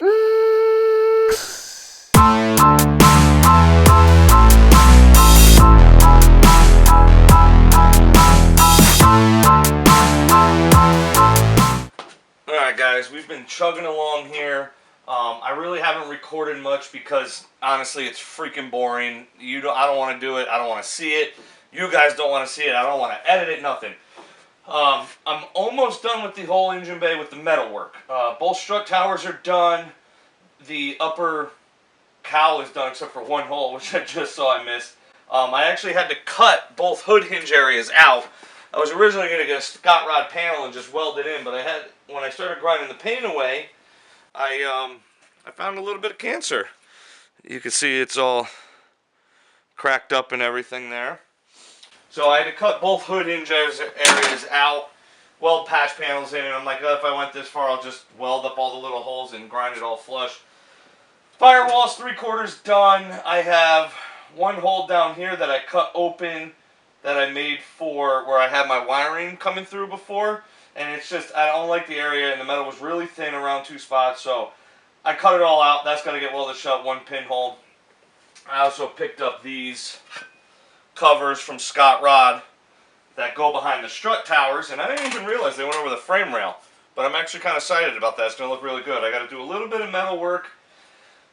Alright guys, we've been chugging along here. I really haven't recorded much because honestly it's freaking boring. I don't want to do it. I don't want to see it. You guys don't want to see it. I don't want to edit it, nothing. I'm almost done with the whole engine bay with the metal work. Both strut towers are done. The upper cowl is done except for one hole, which I just saw I missed. I actually had to cut both hood hinge areas out. I was originally going to get a Scott Rod panel and just weld it in, but when I started grinding the paint away, I found a little bit of cancer. You can see it's all cracked up and everything there. So I had to cut both hood hinge areas out, weld patch panels in, and I'm like, oh, if I went this far, I'll just weld up all the little holes and grind it all flush. Firewall's 3/4 done. I have one hole down here that I cut open that I made for where I had my wiring coming through before, and it's just, I don't like the area, and the metal was really thin around 2 spots, so I cut it all out. That's going to get welded shut, one pinhole. I also picked up these covers from Scott Rod that go behind the strut towers, and I didn't even realize they went over the frame rail, but I'm actually kind of excited about that. It's going to look really good. I got to do a little bit of metal work,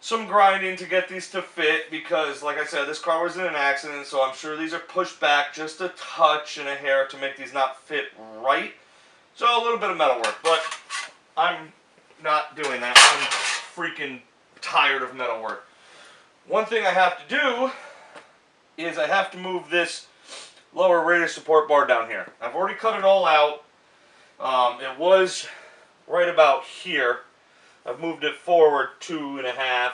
some grinding to get these to fit, because like I said, this car was in an accident, so I'm sure these are pushed back just a touch and a hair to make these not fit right. So a little bit of metal work, but I'm not doing that. I'm freaking tired of metal work. One thing I have to do is I have to move this lower radius support bar down here. I've already cut it all out. It was right about here. I've moved it forward 2.5,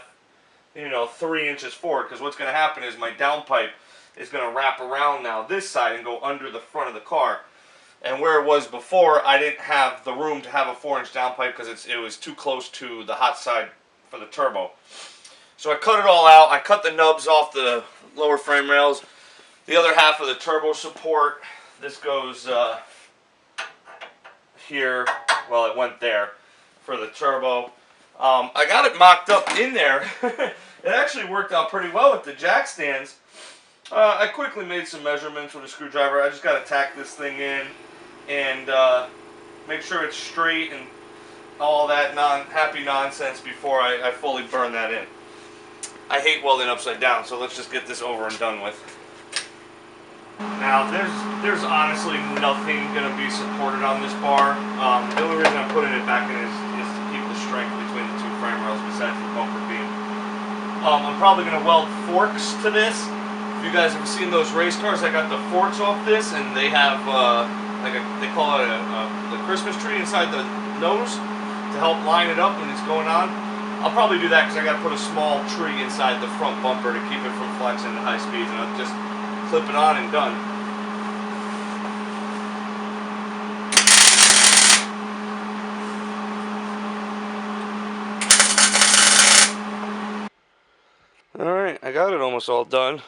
3 inches forward, because what's going to happen is my downpipe is going to wrap around now this side and go under the front of the car. And where it was before, I didn't have the room to have a 4-inch downpipe because it was too close to the hot side for the turbo. So I cut it all out. I cut the nubs off the lower frame rails. The other half of the turbo support, this goes here, well, it went there for the turbo. I got it mocked up in there. It actually worked out pretty well with the jack stands. I quickly made some measurements with a screwdriver. I just got to tack this thing in and make sure it's straight and all that happy nonsense before I fully burn that in. I hate welding upside down, so let's just get this over and done with. Now, there's honestly nothing going to be supported on this bar. The only reason I'm putting it back in is to keep the strength between the 2 frame rails besides the bumper beam. I'm probably going to weld forks to this. If you guys have seen those race cars, I got the forks off this, and they have they call it the Christmas tree inside the nose to help line it up when it's going on. I'll probably do that because I got to put a small tree inside the front bumper to keep it from flexing at high speeds, and I'll just clip it on and done. Alright, I got it almost all done.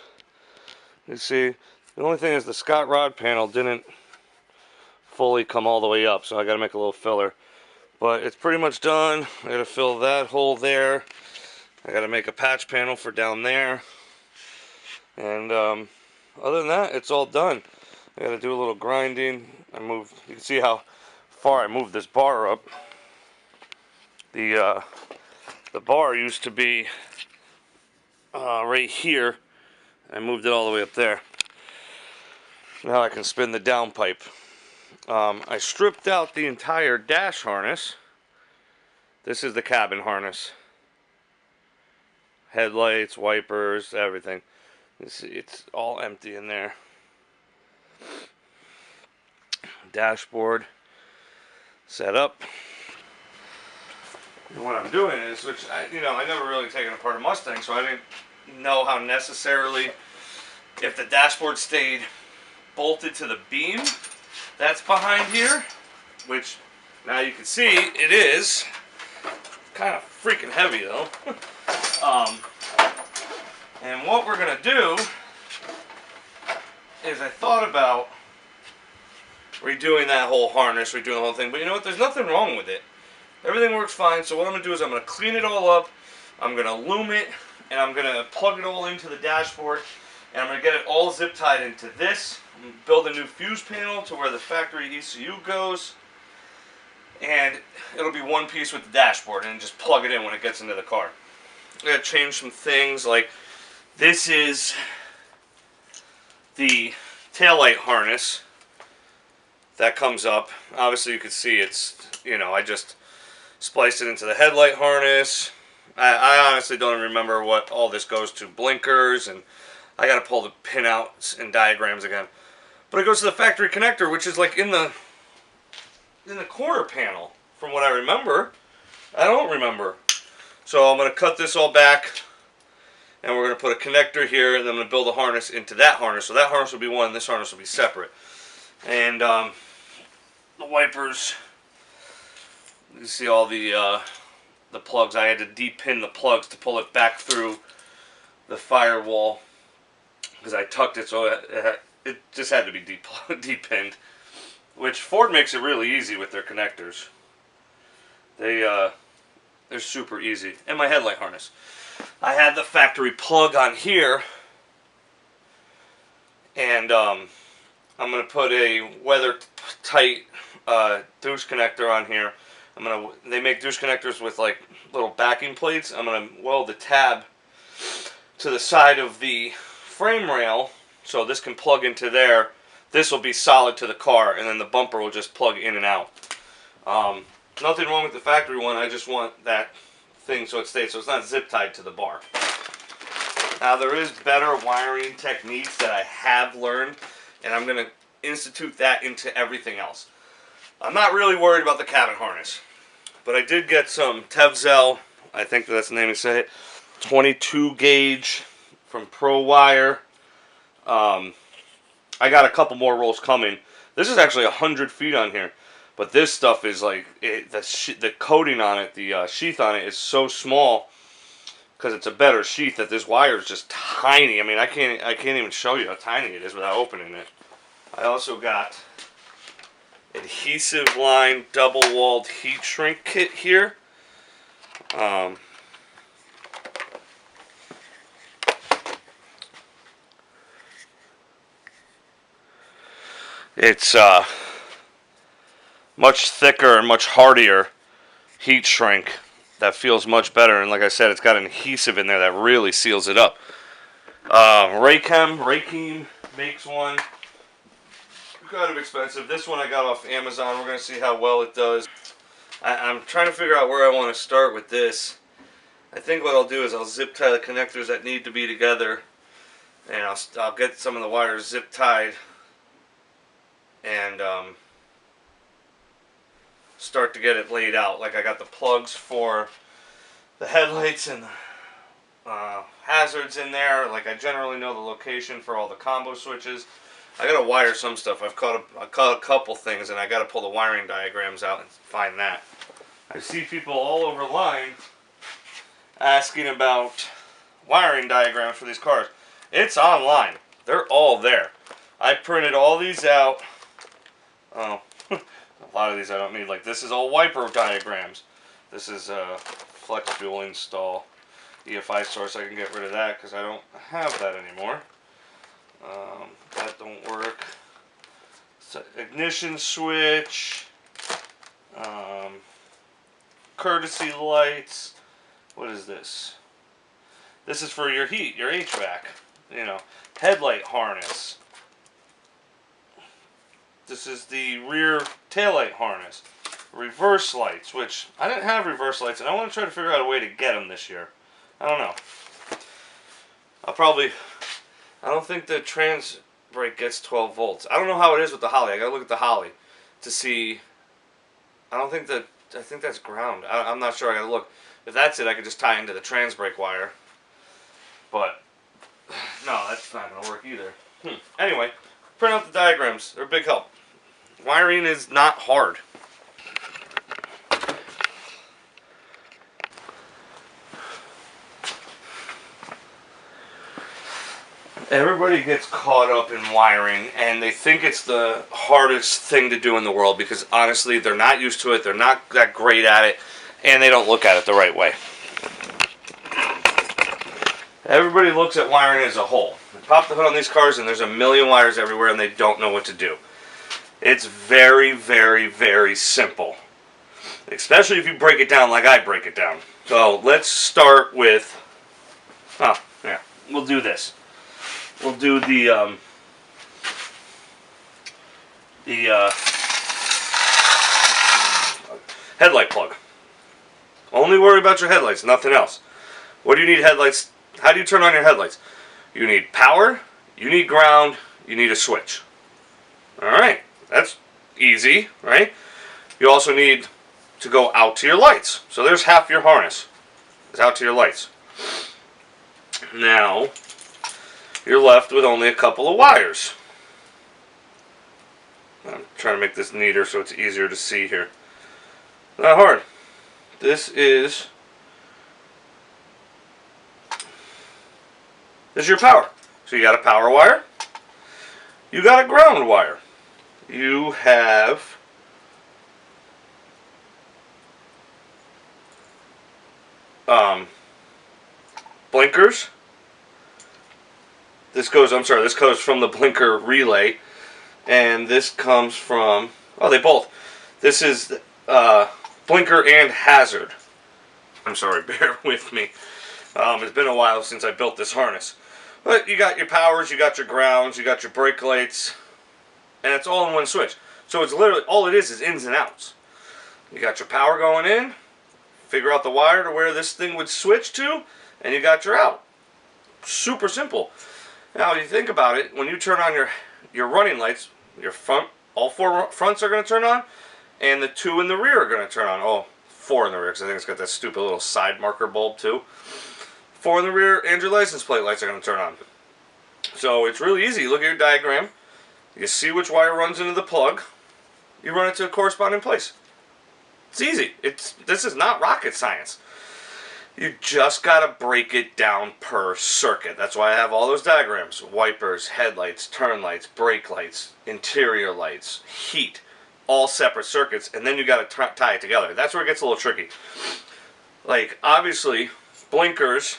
You see, the only thing is the Scott Rod panel didn't fully come all the way up, so I got to make a little filler. But it's pretty much done. I got to fill that hole there. I got to make a patch panel for down there. And other than that, it's all done. I got to do a little grinding. You can see how far I moved this bar up. The bar used to be right here. I moved it all the way up there. Now I can spin the downpipe. I stripped out the entire dash harness. This is the cabin harness. Headlights, wipers, everything. You see, it's all empty in there. Dashboard set up. And what I'm doing is, which I never really taken apart a Mustang, so I didn't know how necessarily, if the dashboard stayed bolted to the beam that's behind here, which now you can see it is kind of freaking heavy though. And what we're gonna do is I thought about redoing that whole harness, redoing the whole thing, but you know what, there's nothing wrong with it. Everything works fine. So what I'm going to do is I'm going to clean it all up. I'm going to loom it, and I'm going to plug it all into the dashboard. And I'm going to get it all zip tied into this. I'm going to build a new fuse panel to where the factory ECU goes. And it'll be one piece with the dashboard, and just plug it in when it gets into the car. I'm going to change some things, like this is the taillight harness that comes up. Obviously you can see it's, you know, I just spliced it into the headlight harness. I honestly don't even remember what all this goes to. Blinkers, and I got to pull the pin out and diagrams again. But it goes to the factory connector, which is like in the corner panel, from what I remember. I don't remember. So I'm going to cut this all back, and we're going to put a connector here, and then I'm going to build a harness into that harness. So that harness will be one, this harness will be separate. And the wipers, you see all the plugs. I had to de-pin the plugs to pull it back through the firewall, because I tucked it, so it just had to be de-pinned. Which Ford makes it really easy with their connectors. They're super easy. And my headlight harness. I had the factory plug on here, and I'm going to put a weather tight douche connector on here. They make douche connectors with like little backing plates. I'm going to weld the tab to the side of the frame rail, so this can plug into there. This will be solid to the car, and then the bumper will just plug in and out. Nothing wrong with the factory one. I just want that thing so it stays, so it's not zip tied to the bar. Now there is better wiring techniques that I have learned, and I'm going to institute that into everything else. I'm not really worried about the cabin harness, but I did get some Tevzel, I think that's the name you say it, 22 gauge from ProWire. I got a couple more rolls coming. This is actually 100 feet on here, but this stuff is like, the coating on it, the sheath on it is so small, because it's a better sheath, that this wire is just tiny. I mean, I can't even show you how tiny it is without opening it. I also got adhesive line double walled heat shrink kit here. It's much thicker and much hardier heat shrink that feels much better, and like I said, it's got an adhesive in there that really seals it up. Raychem makes one. Kind of expensive. This one I got off Amazon. We're going to see how well it does. I'm trying to figure out where I want to start with this. I think what I'll do is I'll zip tie the connectors that need to be together, and I'll get some of the wires zip tied, and start to get it laid out. Like I got the plugs for the headlights and the hazards in there. Like I generally know the location for all the combo switches. I gotta wire some stuff. I caught a couple things, and I gotta pull the wiring diagrams out and find that. I see people all over line asking about wiring diagrams for these cars. It's online. They're all there. I printed all these out. Oh, a lot of these I don't need. Like this is all wiper diagrams. This is a flex fuel install EFI source. I can get rid of that because I don't have that anymore. That don't work. So ignition switch. Courtesy lights. What is this? This is for your heat, your HVAC. You know, headlight harness. This is the rear taillight harness. Reverse lights, which I didn't have reverse lights, and I want to try to figure out a way to get them this year. I don't know. I don't think the trans brake gets 12 volts. I don't know how it is with the Holly. I gotta look at the Holly to see. I think that's ground. I'm not sure. I gotta look. If that's it, I could just tie into the trans brake wire. But no, that's not gonna work either. Anyway, print out the diagrams. They're a big help. Wiring is not hard. Everybody gets caught up in wiring, and they think it's the hardest thing to do in the world because honestly, they're not used to it, they're not that great at it, and they don't look at it the right way. Everybody looks at wiring as a whole. They pop the hood on these cars, and there's a million wires everywhere, and they don't know what to do. It's very, very, very simple, especially if you break it down like I break it down. So let's start with, we'll do this. We'll do the headlight plug. Only worry about your headlights, nothing else. What do you need headlights? How do you turn on your headlights? You need power, you need ground, you need a switch. Alright, that's easy, right? You also need to go out to your lights. So there's half your harness. It's out to your lights. Now, you're left with only a couple of wires. I'm trying to make this neater so it's easier to see here. Not hard. This is your power. So you got a power wire. You got a ground wire. You have blinkers. This goes from the blinker relay, and this comes from, they both. This is blinker and hazard. I'm sorry, bear with me. It's been a while since I built this harness. But you got your powers, you got your grounds, you got your brake lights, and it's all in one switch. So it's literally, all it is ins and outs. You got your power going in, figure out the wire to where this thing would switch to, and you got your out. Super simple. Now, if you think about it, when you turn on your running lights, your front, all four fronts are going to turn on, and the two in the rear are going to turn on. Oh, four in the rear, because I think it's got that stupid little side marker bulb too. Four in the rear, and your license plate lights are going to turn on. So it's really easy. Look at your diagram. You see which wire runs into the plug. You run it to a corresponding place. It's easy. This is not rocket science. You just got to break it down per circuit. That's why I have all those diagrams. Wipers, headlights, turn lights, brake lights, interior lights, heat. All separate circuits, and then you got to tie it together. That's where it gets a little tricky. Like, obviously, blinkers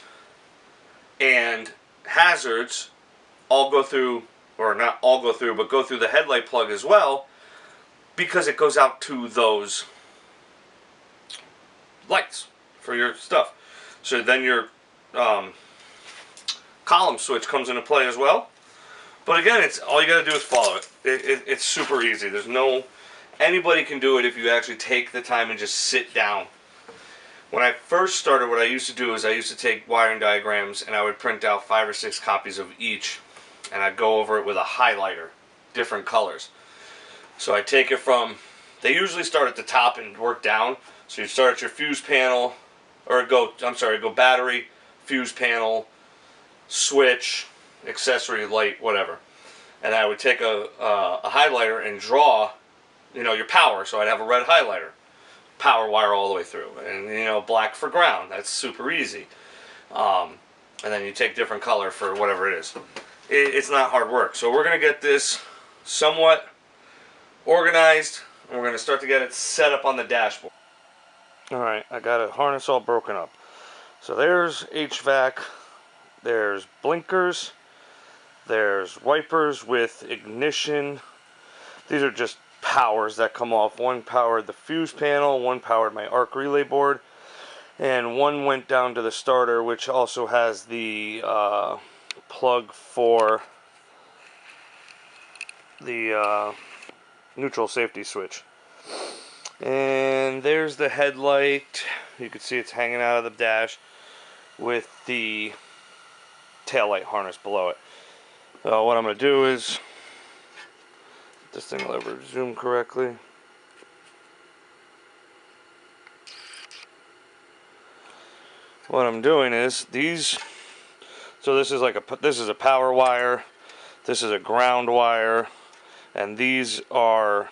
and hazards all go through, or not all go through, but go through the headlight plug as well, because it goes out to those lights for your stuff. So then your column switch comes into play as well. But again, it's all you got to do is follow it. It's super easy. Anybody can do it if you actually take the time and just sit down. When I first started, what I used to do is I used to take wiring diagrams and I would print out 5 or 6 copies of each, and I'd go over it with a highlighter, different colors. So I take it from, they usually start at the top and work down. So you start at your fuse panel, go battery, fuse panel, switch, accessory light, whatever. And I would take a highlighter and draw, your power. So I'd have a red highlighter, power wire all the way through, and black for ground. That's super easy. And then you take different color for whatever it is. It's not hard work. So we're gonna get this somewhat organized, and we're gonna start to get it set up on the dashboard. Alright, I got a harness all broken up. So there's HVAC, there's blinkers, there's wipers with ignition. These are just powers that come off. One powered the fuse panel, one powered my arc relay board, and one went down to the starter, which also has the plug for the neutral safety switch. And there's the headlight. You can see it's hanging out of the dash with the taillight harness below it. So what I'm going to do is, this thing will ever zoom correctly. What I'm doing is these. So this is a power wire. This is a ground wire, and these are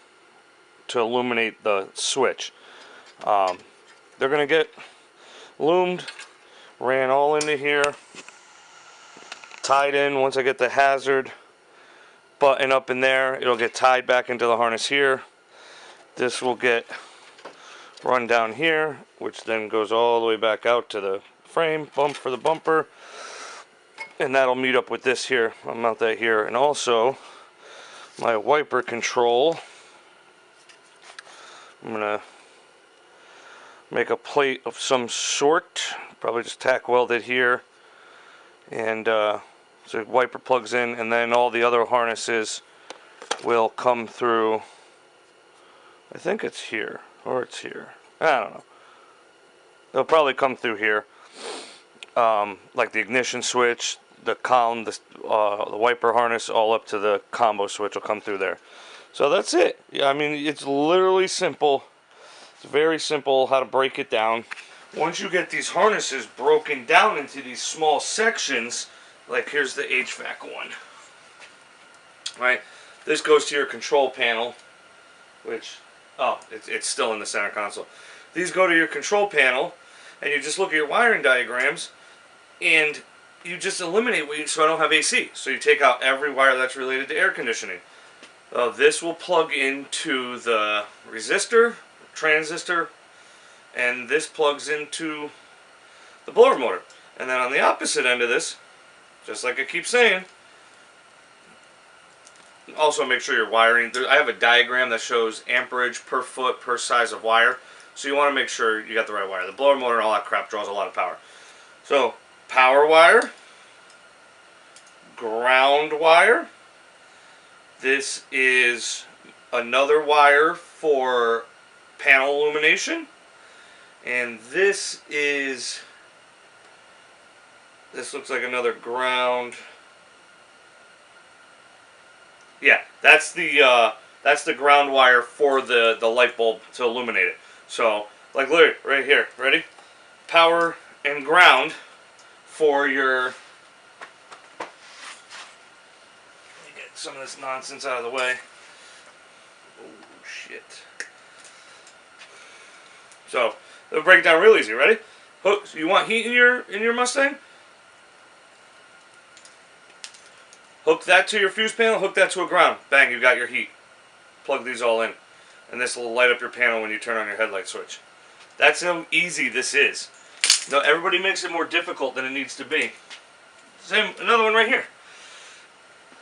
to illuminate the switch. They're going to get loomed, ran all into here. tied in. Once I get the hazard button up in there, it'll get tied back into the harness here. This will get run down here, which then goes all the way back out to the frame bump for the bumper, and that'll meet up with this here. I'll mount that here. And also my wiper control, I'm gonna make a plate of some sort, probably just tack weld it here, and so the wiper plugs in, and then all the other harnesses will come through. I think it's here, or it's here, I don't know. They'll probably come through here, like the ignition switch, the column, the wiper harness, all up to the combo switch will come through there. So that's it. Yeah, I mean, it's literally simple. It's very simple how to break it down. Once you get these harnesses broken down into these small sections, like here's the HVAC one. Right? This goes to your control panel, which, oh, it's still in the center console. These go to your control panel, and you just look at your wiring diagrams, and you just eliminate so I don't have AC. So you take out every wire that's related to air conditioning. This will plug into the resistor, transistor, and this plugs into the blower motor. And then on the opposite end of this, just like I keep saying, also make sure you're wiring. I have a diagram that shows amperage per foot per size of wire, so you want to make sure you got the right wire. The blower motor and all that crap draws a lot of power. So power wire, ground wire. This is another wire for panel illumination, and this looks like another ground. Yeah, that's the ground wire for the light bulb to illuminate it. So, like literally right here, ready? Power and ground for your. Some of this nonsense out of the way. Oh shit. So it'll break it down real easy. Ready? Hook. So you want heat in your Mustang? Hook that to your fuse panel. Hook that to a ground. Bang! You got your heat. Plug these all in, and this will light up your panel when you turn on your headlight switch. That's how easy this is. Now everybody makes it more difficult than it needs to be. Same. Another one right here.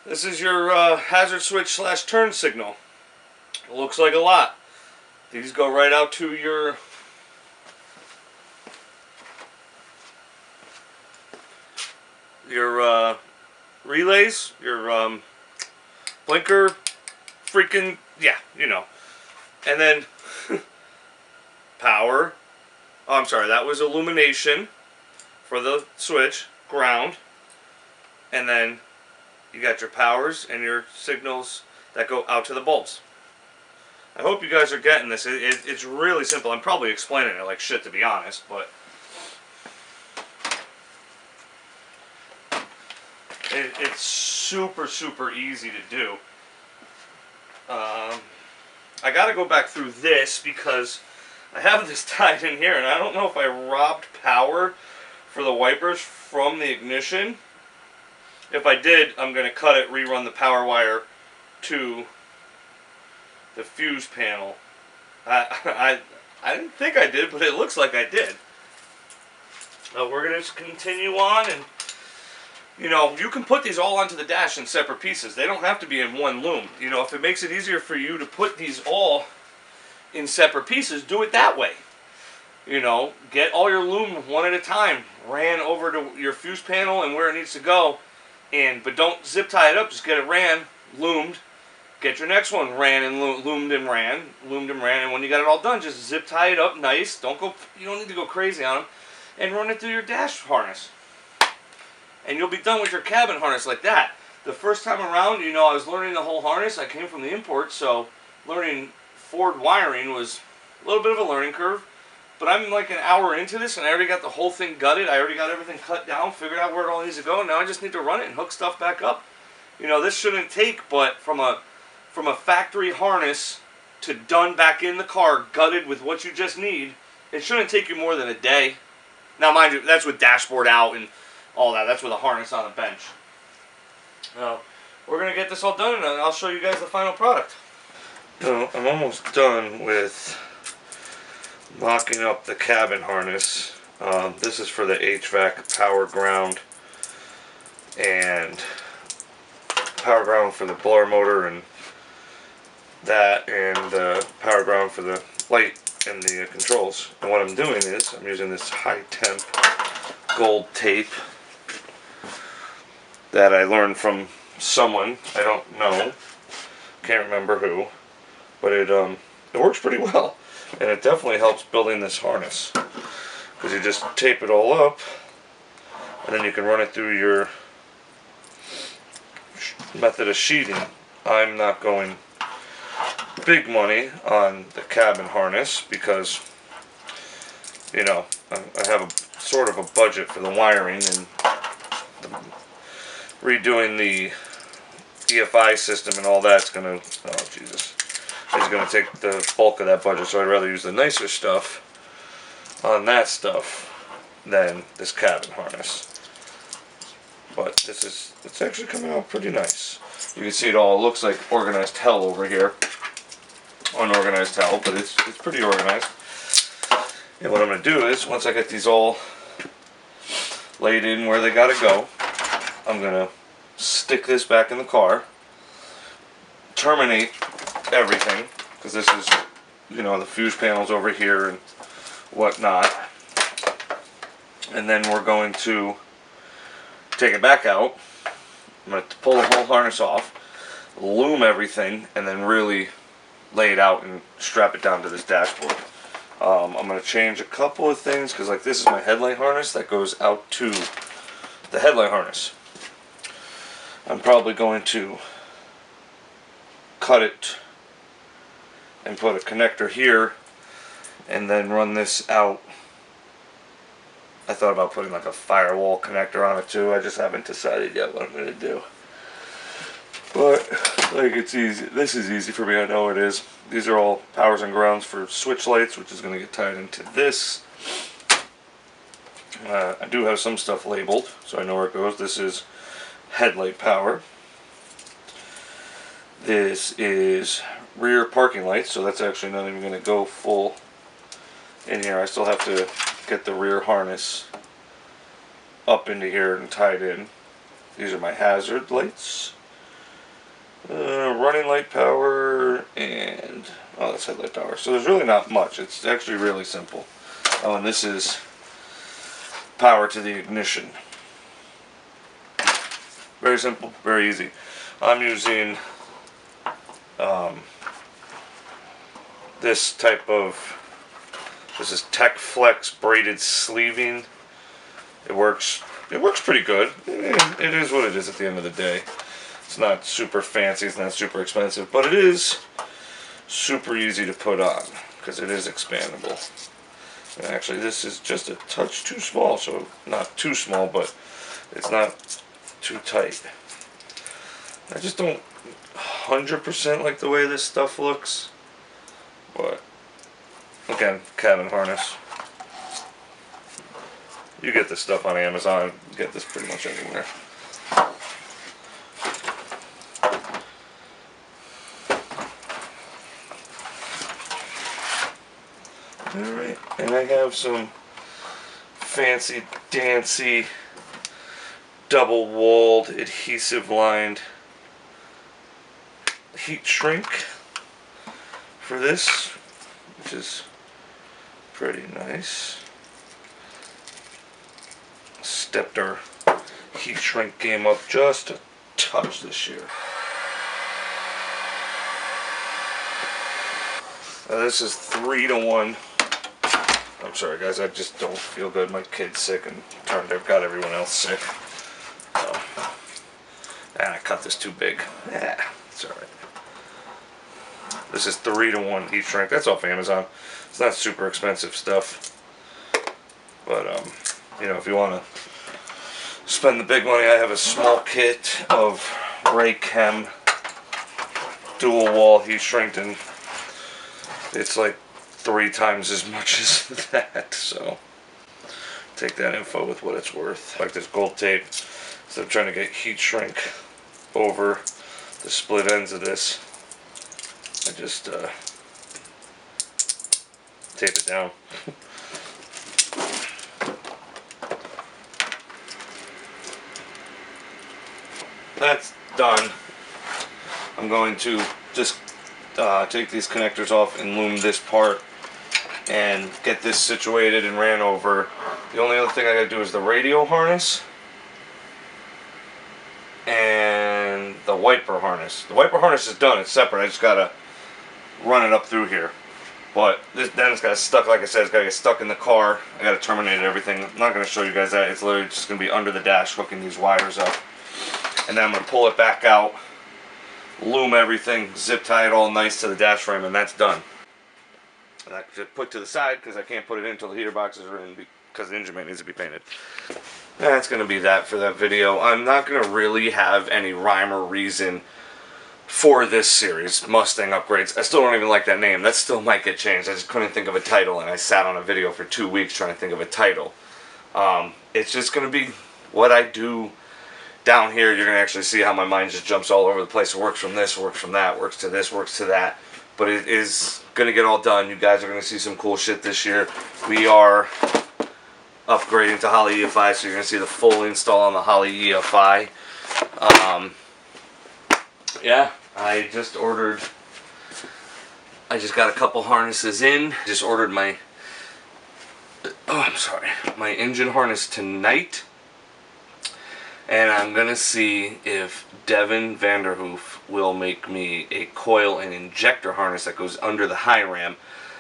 This is your hazard switch / turn signal. It looks like a lot. These go right out to your relays, your blinker, freaking, yeah, you know. And then power. Oh, I'm sorry, that was illumination for the switch, ground, and then you got your powers and your signals that go out to the bulbs. I hope you guys are getting this. It's really simple. I'm probably explaining it like shit, to be honest, but it's super, super easy to do. I got to go back through this because I have this tied in here, and I don't know if I robbed power for the wipers from the ignition. If I did, I'm going to cut it, rerun the power wire to the fuse panel. I didn't think I did, but it looks like I did. We're going to continue on, and you know, you can put these all onto the dash in separate pieces. They don't have to be in one loom. You know, if it makes it easier for you to put these all in separate pieces, do it that way. You know, get all your loom one at a time, ran over to your fuse panel and where it needs to go. But don't zip tie it up, just get it ran, loomed, get your next one ran and loomed and ran, and when you got it all done, just zip tie it up nice. You don't need to go crazy on them, and run it through your dash harness. And you'll be done with your cabin harness like that. The first time around, you know, I was learning the whole harness. I came from the import, so learning Ford wiring was a little bit of a learning curve. But I'm like an hour into this, and I already got the whole thing gutted. I already got everything cut down, figured out where it all needs to go. Now I just need to run it and hook stuff back up. You know, this shouldn't take, but from a factory harness to done back in the car, gutted with what you just need, it shouldn't take you more than a day. Now, mind you, that's with dashboard out and all that. That's with a harness on the bench. Now, we're going to get this all done and I'll show you guys the final product. So, I'm almost done with locking up the cabin harness. This is for the HVAC power ground and power ground for the blower motor and that, and the power ground for the light and the controls. And what I'm doing is I'm using this high temp gold tape that I learned from someone, I don't know, can't remember who, but it works pretty well, and it definitely helps building this harness, because you just tape it all up and then you can run it through your method of sheeting. I'm not going big money on the cabin harness because, you know, I have a sort of a budget for the wiring, and redoing the EFI system and all that's gonna, oh Jesus, is gonna take the bulk of that budget. So I'd rather use the nicer stuff on that stuff than this cabin harness. But this is, it's actually coming out pretty nice. You can see it all looks like organized hell over here. Unorganized hell, but it's pretty organized. And what I'm going to do is, once I get these all laid in where they got to go, I'm going to stick this back in the car, terminate everything, because this is, you know, the fuse panels over here and whatnot. And then we're going to take it back out. I'm going to pull the whole harness off, loom everything, and then really lay it out and strap it down to this dashboard. I'm going to change a couple of things, because like this is my headlight harness that goes out to the headlight harness. I'm probably going to cut it and put a connector here and then run this out. I thought about putting like a firewall connector on it too. I just haven't decided yet what I'm going to do. But like, it's easy. This is easy for me, I know it is. These are all powers and grounds for switch lights, which is going to get tied into this. I do have some stuff labeled, so I know where it goes. This is headlight power. This is rear parking lights, so that's actually not even going to go full in here. I still have to get the rear harness up into here and tied in. These are my hazard lights. Running light power, and oh, that's headlight power. So there's really not much. It's actually really simple. Oh, and this is power to the ignition. Very simple, very easy. I'm using this type of, this is Tech Flex braided sleeving. It works pretty good. It is what it is at the end of the day. It's not super fancy, it's not super expensive, but it is super easy to put on because it is expandable. And actually this is just a touch too small, so not too small, but it's not too tight. I just don't 100% like the way this stuff looks, but again, cabin harness. You get this stuff on Amazon, you get this pretty much anywhere. Alright, and I have some fancy dancy double walled adhesive lined heat shrink for this, which is pretty nice. Stepped our heat shrink game up just a touch this year. This is 3-to-1. I'm sorry guys, I just don't feel good. My kid's sick and got everyone else sick. So, and I cut this too big. Yeah, it's alright. This is 3-to-1 heat shrink. That's off Amazon. It's not super expensive stuff. But, you know, if you want to spend the big money, I have a small kit of Raychem dual wall heat shrink, and it's like 3 times as much as that, so take that info with what it's worth. Like this gold tape, instead of trying to get heat shrink over the split ends of this. I just tape it down. That's done. I'm going to just take these connectors off and loom this part and get this situated and ran over. The only other thing I gotta do is the radio harness and the wiper harness. The wiper harness is done, it's separate. I just gotta run it up through here. But then it's got stuck, like I said, it's gotta get stuck in the car. I gotta terminate everything. I'm not gonna show you guys that. It's literally just gonna be under the dash hooking these wires up. And then I'm gonna pull it back out, loom everything, zip tie it all nice to the dash frame, and that's done. And I just put to the side because I can't put it in until the heater boxes are in because the engine bay needs to be painted. That's going to be that for that video. I'm not going to really have any rhyme or reason for this series, Mustang Upgrades. I still don't even like that name. That still might get changed. I just couldn't think of a title, and I sat on a video for 2 weeks trying to think of a title. It's just going to be what I do down here. You're going to actually see how my mind just jumps all over the place. It works from this, works from that, works to this, works to that. But it is going to get all done. You guys are going to see some cool shit this year. We are upgrading to Holley EFI, so you're going to see the full install on the Holley EFI. Yeah, I just got a couple harnesses in. Just ordered my engine harness tonight. And I'm going to see if Devin Vanderhoof will make me a coil and injector harness that goes under the high ram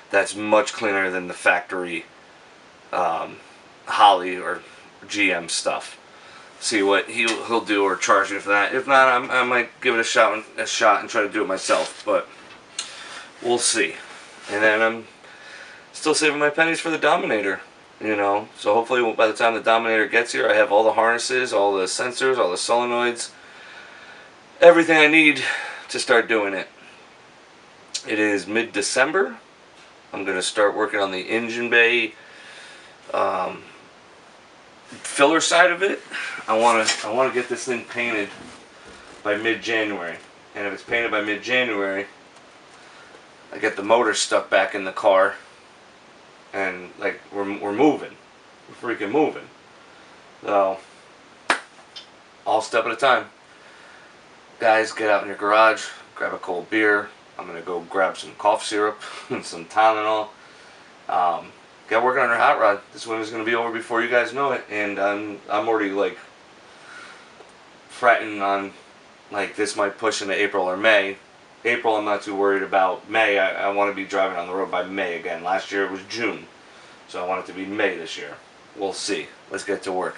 that's much cleaner than the factory Holley or GM stuff. See what he'll do or charge me for that. If not, I might give it a shot and try to do it myself. But we'll see. And then I'm still saving my pennies for the Dominator. You know, so hopefully by the time the Dominator gets here, I have all the harnesses, all the sensors, all the solenoids, everything I need to start doing it. It is mid-December. I'm going to start working on the engine bay filler side of it. I want to get this thing painted by mid-January. And if it's painted by mid-January, I get the motor stuck back in the car. And like we're moving, we're freaking moving. So all step at a time. Guys, get out in your garage, grab a cold beer. I'm gonna go grab some cough syrup and some Tylenol. Get working on our hot rod. This winter's gonna be over before you guys know it, and I'm already like fretting on like this might push into April or May. April I'm not too worried about. May I want to be driving on the road by May again. Last year it was June, so I want it to be May this year. We'll see. Let's get to work.